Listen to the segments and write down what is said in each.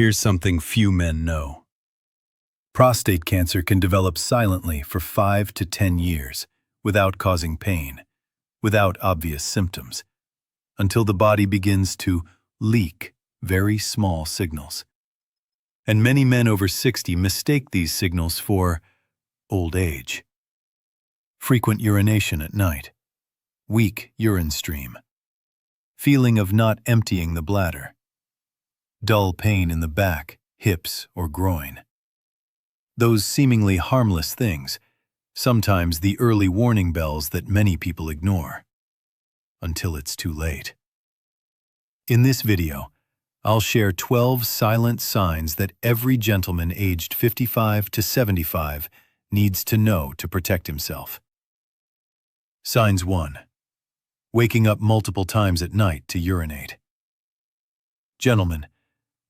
Here's something few men know. Prostate cancer can develop silently for 5 to 10 years without causing pain, without obvious symptoms, until the body begins to leak very small signals. And many men over 60 mistake these signals for old age. Frequent urination at night, weak urine stream, feeling of not emptying the bladder, dull pain in the back, hips, or groin. Those seemingly harmless things, sometimes the early warning bells that many people ignore, until it's too late. In this video, I'll share 12 silent signs that every gentleman aged 55 to 75 needs to know to protect himself. Signs 1. Waking up multiple times at night to urinate. Gentlemen,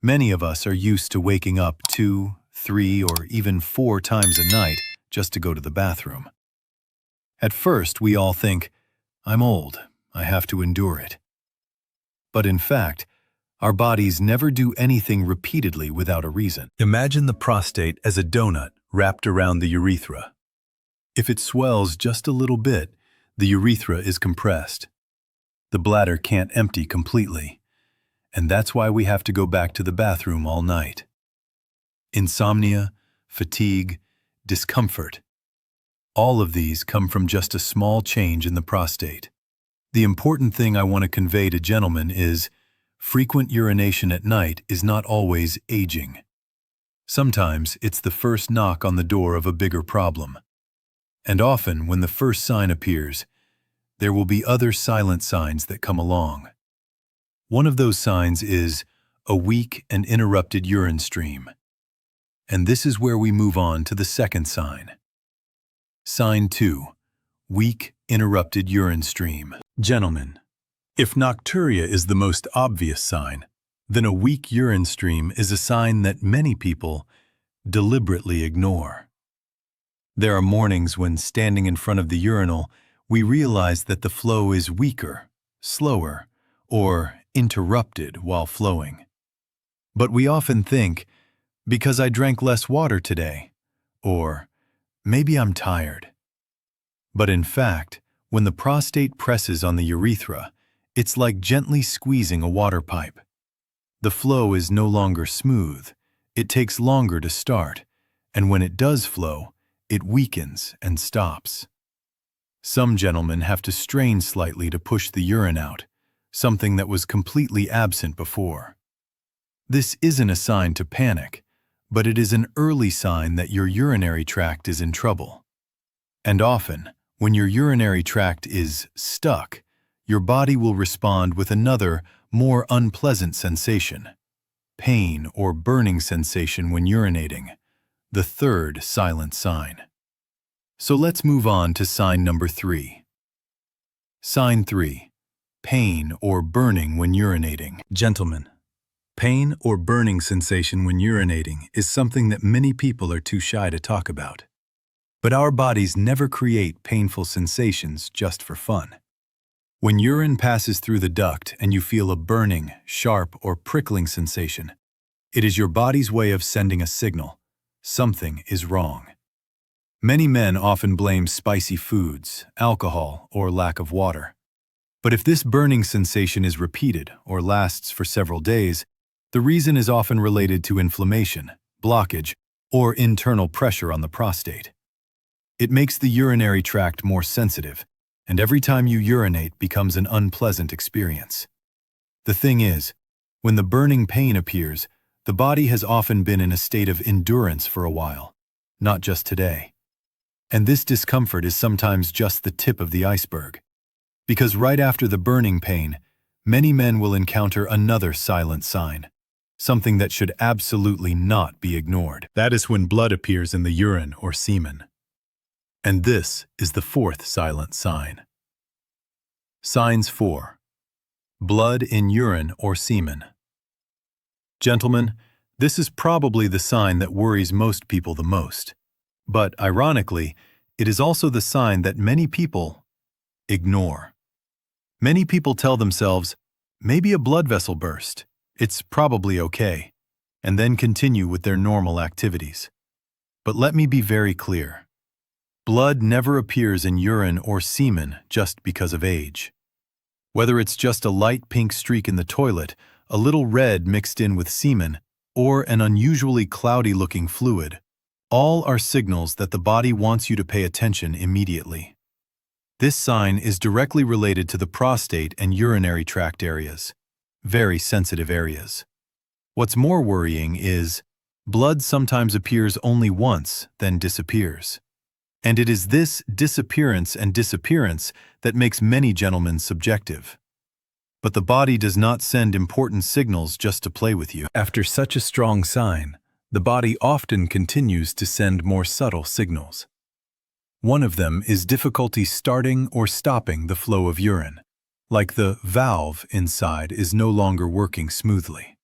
many of us are used to waking up 2, 3, or even 4 times a night just to go to the bathroom. At first, we all think, I'm old, I have to endure it. But in fact, our bodies never do anything repeatedly without a reason. Imagine the prostate as a donut wrapped around the urethra. If it swells just a little bit, the urethra is compressed. The bladder can't empty completely, and that's why we have to go back to the bathroom all night. Insomnia, fatigue, discomfort. All of these come from just a small change in the prostate. The important thing I want to convey to gentlemen is frequent urination at night is not always aging. Sometimes it's the first knock on the door of a bigger problem. And often, when the first sign appears, there will be other silent signs that come along. One of those signs is a weak and interrupted urine stream. And this is where we move on to the second sign. Sign 2. Weak, interrupted urine stream. Gentlemen, if nocturia is the most obvious sign, then a weak urine stream is a sign that many people deliberately ignore. There are mornings when, standing in front of the urinal, we realize that the flow is weaker, slower, or interrupted while flowing. But we often think, because I drank less water today, or maybe I'm tired. But in fact, when the prostate presses on the urethra, it's like gently squeezing a water pipe. The flow is no longer smooth, it takes longer to start, and when it does flow, it weakens and stops. Some gentlemen have to strain slightly to push the urine out, something that was completely absent before. This isn't a sign to panic, but it is an early sign that your urinary tract is in trouble. And often, when your urinary tract is stuck, your body will respond with another, more unpleasant sensation, pain or burning sensation when urinating, the third silent sign. So let's move on to sign number 3. Sign 3. Pain or burning when urinating. Gentlemen, pain or burning sensation when urinating is something that many people are too shy to talk about. But our bodies never create painful sensations just for fun. When urine passes through the duct and you feel a burning, sharp, or prickling sensation, it is your body's way of sending a signal. Something is wrong. Many men often blame spicy foods, alcohol, or lack of water. But if this burning sensation is repeated or lasts for several days, the reason is often related to inflammation, blockage, or internal pressure on the prostate. It makes the urinary tract more sensitive, and every time you urinate becomes an unpleasant experience. The thing is, when the burning pain appears, the body has often been in a state of endurance for a while, not just today. And this discomfort is sometimes just the tip of the iceberg. Because right after the burning pain, many men will encounter another silent sign, something that should absolutely not be ignored. That is when blood appears in the urine or semen. And this is the fourth silent sign. Signs 4. Blood in urine or semen. Gentlemen, this is probably the sign that worries most people the most. But ironically, it is also the sign that many people ignore. Many people tell themselves, maybe a blood vessel burst. It's probably okay. and then continue with their normal activities. But let me be very clear. Blood never appears in urine or semen just because of age. Whether it's just a light pink streak in the toilet, a little red mixed in with semen, or an unusually cloudy-looking fluid, all are signals that the body wants you to pay attention immediately. This sign is directly related to the prostate and urinary tract areas, very sensitive areas. What's more worrying is, blood sometimes appears only once, then disappears. And it is this disappearance that makes many gentlemen subjective. But the body does not send important signals just to play with you. After such a strong sign, the body often continues to send more subtle signals. One of them is difficulty starting or stopping the flow of urine, like the valve inside is no longer working smoothly.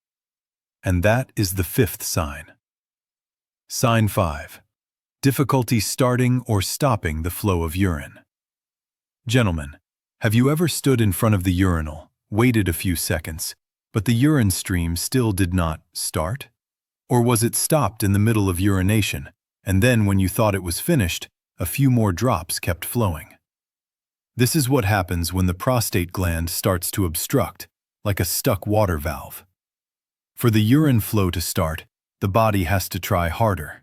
And that is the fifth sign. Sign 5. Difficulty starting or stopping the flow of urine. Gentlemen, have you ever stood in front of the urinal, waited a few seconds, but the urine stream still did not start? Or was it stopped in the middle of urination, and then when you thought it was finished, a few more drops kept flowing? This is what happens when the prostate gland starts to obstruct, like a stuck water valve. For the urine flow to start, the body has to try harder.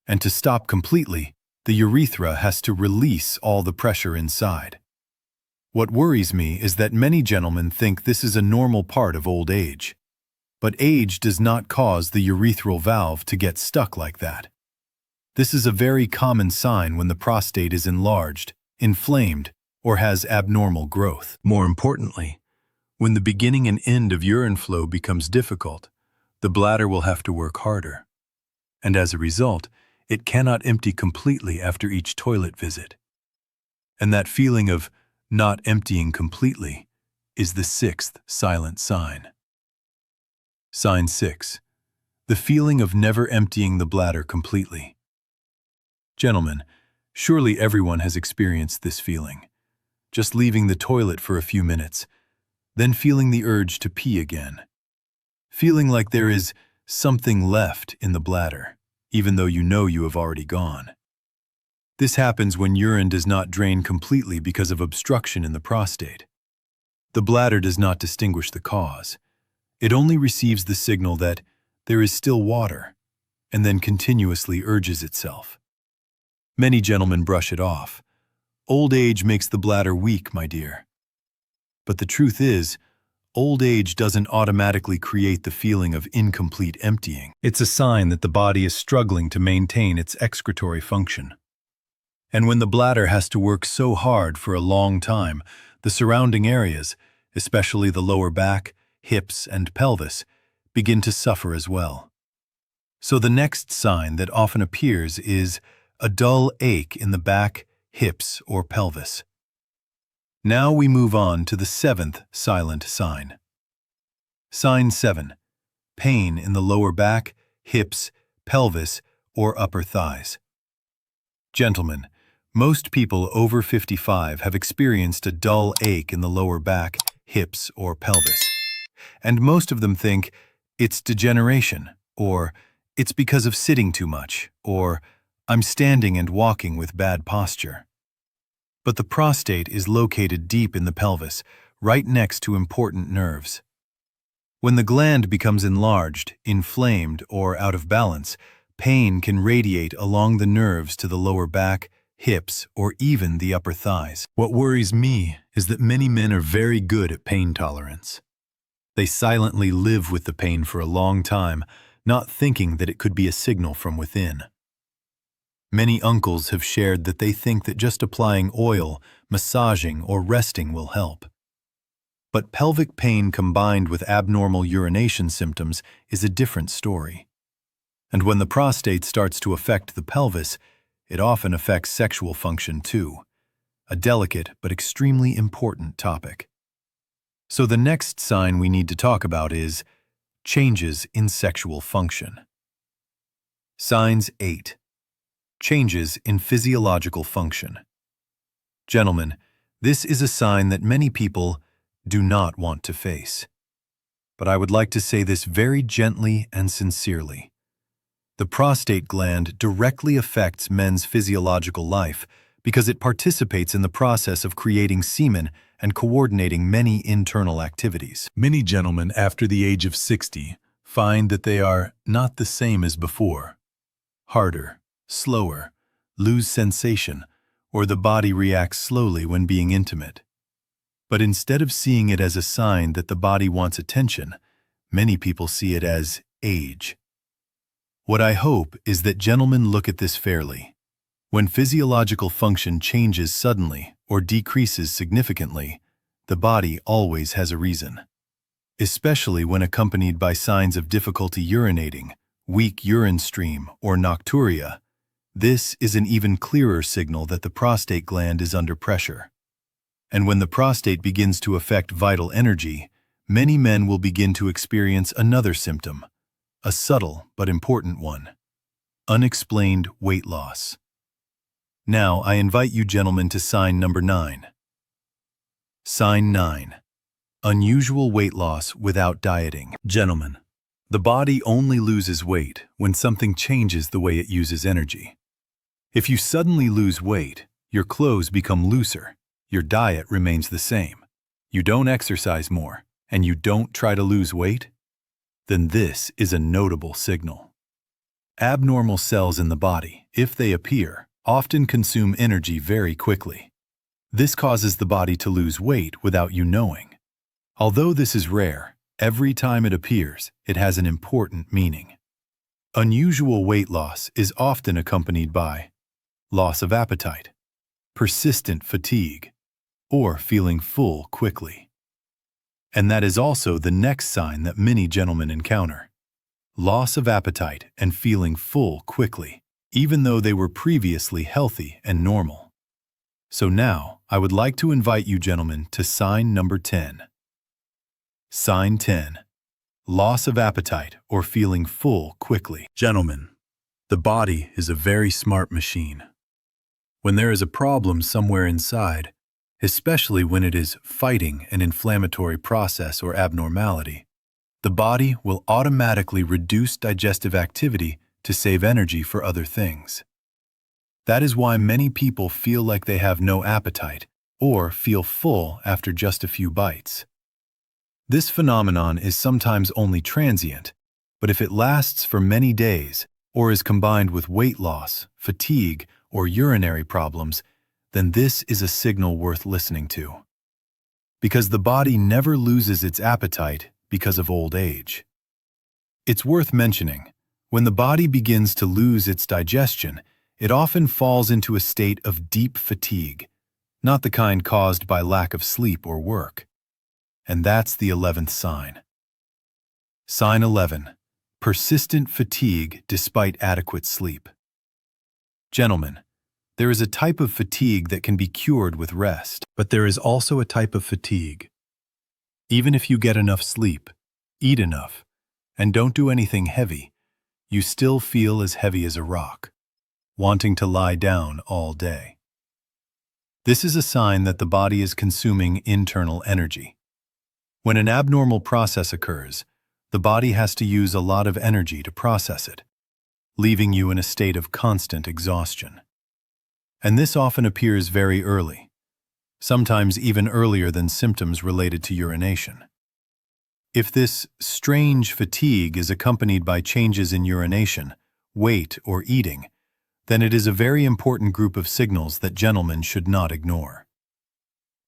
And to stop completely, the urethra has to release all the pressure inside. What worries me is that many gentlemen think this is a normal part of old age. But age does not cause the urethral valve to get stuck like that. This is a very common sign when the prostate is enlarged, inflamed, or has abnormal growth. More importantly, when the beginning and end of urine flow becomes difficult, the bladder will have to work harder. And as a result, it cannot empty completely after each toilet visit. And that feeling of not emptying completely is the sixth silent sign. Sign 6. The feeling of never emptying the bladder completely. Gentlemen, surely everyone has experienced this feeling. Just leaving the toilet for a few minutes, then feeling the urge to pee again. Feeling like there is something left in the bladder, even though you know you have already gone. This happens when urine does not drain completely because of obstruction in the prostate. The bladder does not distinguish the cause. It only receives the signal that there is still water, and then continuously urges itself. Many gentlemen brush it off. Old age makes the bladder weak, my dear. But the truth is, old age doesn't automatically create the feeling of incomplete emptying. It's a sign that the body is struggling to maintain its excretory function. And when the bladder has to work so hard for a long time, the surrounding areas, especially the lower back, hips, and pelvis, begin to suffer as well. So the next sign that often appears is a dull ache in the back, hips, or pelvis. Now we move on to the seventh silent sign. Sign 7. Pain in the lower back, hips, pelvis, or upper thighs. Gentlemen, most people over 55 have experienced a dull ache in the lower back, hips, or pelvis. And most of them think it's degeneration, or it's because of sitting too much, or I'm standing and walking with bad posture. But the prostate is located deep in the pelvis, right next to important nerves. When the gland becomes enlarged, inflamed, or out of balance, pain can radiate along the nerves to the lower back, hips, or even the upper thighs. What worries me is that many men are very good at pain tolerance. They silently live with the pain for a long time, not thinking that it could be a signal from within. Many uncles have shared that they think that just applying oil, massaging, or resting will help. But pelvic pain combined with abnormal urination symptoms is a different story. And when the prostate starts to affect the pelvis, it often affects sexual function too, a delicate but extremely important topic. So the next sign we need to talk about is changes in sexual function. Signs 8. Changes in physiological function. Gentlemen, this is a sign that many people do not want to face. but I would like to say this very gently and sincerely. The prostate gland directly affects men's physiological life because it participates in the process of creating semen and coordinating many internal activities. Many gentlemen after the age of 60 find that they are not the same as before. Harder, slower, lose sensation, or the body reacts slowly when being intimate. But instead of seeing it as a sign that the body wants attention, many people see it as age. What I hope is that gentlemen look at this fairly. When physiological function changes suddenly or decreases significantly, the body always has a reason. Especially when accompanied by signs of difficulty urinating, weak urine stream, or nocturia, this is an even clearer signal that the prostate gland is under pressure. And when the prostate begins to affect vital energy, many men will begin to experience another symptom, a subtle but important one: unexplained weight loss. Now, I invite you gentlemen to sign number 9. Sign 9. Unusual weight loss without dieting. Gentlemen, the body only loses weight when something changes the way it uses energy. If you suddenly lose weight, your clothes become looser, your diet remains the same, you don't exercise more, and you don't try to lose weight, then this is a notable signal. Abnormal cells in the body, if they appear, often consume energy very quickly. This causes the body to lose weight without you knowing. Although this is rare, every time it appears, it has an important meaning. Unusual weight loss is often accompanied by loss of appetite, persistent fatigue, or feeling full quickly. And that is also the next sign that many gentlemen encounter: loss of appetite and feeling full quickly, even though they were previously healthy and normal. So now, I would like to invite you gentlemen to sign number 10. Sign 10. Loss of appetite or feeling full quickly. Gentlemen, the body is a very smart machine. When there is a problem somewhere inside, especially when it is fighting an inflammatory process or abnormality, the body will automatically reduce digestive activity to save energy for other things. That is why many people feel like they have no appetite or feel full after just a few bites. This phenomenon is sometimes only transient, but if it lasts for many days or is combined with weight loss, fatigue, or urinary problems, then this is a signal worth listening to. Because the body never loses its appetite because of old age. It's worth mentioning, when the body begins to lose its digestion, it often falls into a state of deep fatigue, not the kind caused by lack of sleep or work. And that's the 11th sign. Sign 11. Persistent fatigue despite adequate sleep. Gentlemen, there is a type of fatigue that can be cured with rest, but there is also a type of fatigue. Even if you get enough sleep, eat enough, and don't do anything heavy, you still feel as heavy as a rock, wanting to lie down all day. This is a sign that the body is consuming internal energy. When an abnormal process occurs, the body has to use a lot of energy to process it, leaving you in a state of constant exhaustion. And this often appears very early, sometimes even earlier than symptoms related to urination. If this strange fatigue is accompanied by changes in urination, weight, or eating, then it is a very important group of signals that gentlemen should not ignore.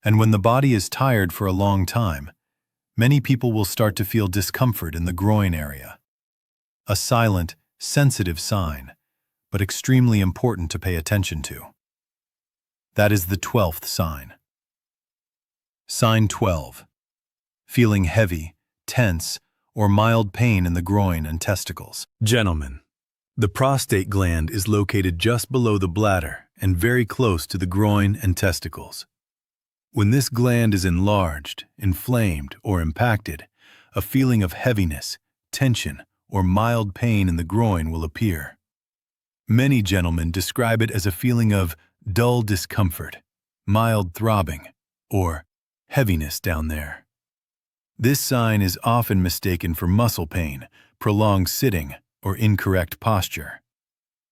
And when the body is tired for a long time, many people will start to feel discomfort in the groin area. A silent, sensitive sign, but extremely important to pay attention to. That is the 12th sign. Sign 12. Feeling heavy, tense, or mild pain in the groin and testicles. Gentlemen, the prostate gland is located just below the bladder and very close to the groin and testicles. When this gland is enlarged, inflamed, or impacted, a feeling of heaviness, tension, or mild pain in the groin will appear. Many gentlemen describe it as a feeling of dull discomfort, mild throbbing, or heaviness down there. This sign is often mistaken for muscle pain, prolonged sitting, or incorrect posture.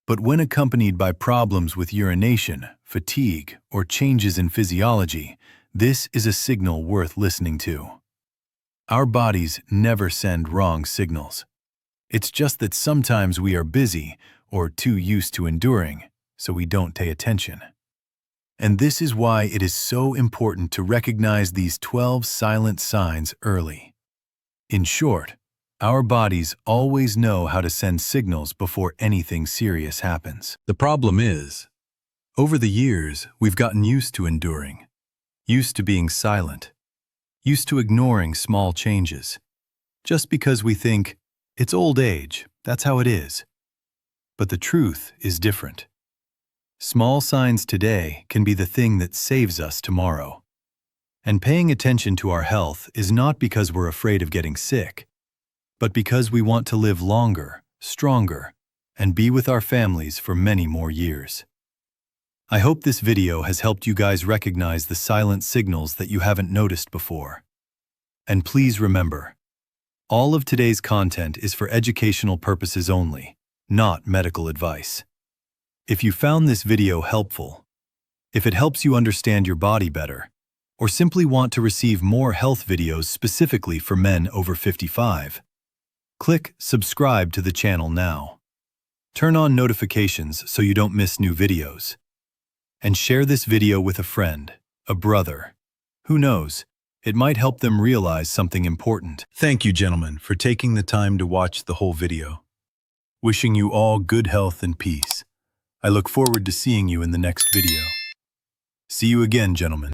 But when accompanied by problems with urination, fatigue, or changes in physiology, this is a signal worth listening to. Our bodies never send wrong signals. It's just that sometimes we are busy or too used to enduring, so we don't pay attention. And this is why it is so important to recognize these 12 silent signs early. In short, our bodies always know how to send signals before anything serious happens. The problem is, over the years, we've gotten used to enduring, used to being silent, used to ignoring small changes, just because we think, it's old age, that's how it is. But the truth is different. Small signs today can be the thing that saves us tomorrow. And paying attention to our health is not because we're afraid of getting sick, but because we want to live longer, stronger, and be with our families for many more years. I hope this video has helped you guys recognize the silent signals that you haven't noticed before. And please remember, all of today's content is for educational purposes only, not medical advice. If you found this video helpful, if it helps you understand your body better, or simply want to receive more health videos specifically for men over 55, click subscribe to the channel now. Turn on notifications so you don't miss new videos. And share this video with a friend, a brother. Who knows, it might help them realize something important. Thank you, gentlemen, for taking the time to watch the whole video. Wishing you all good health and peace. I look forward to seeing you in the next video. See you again, gentlemen.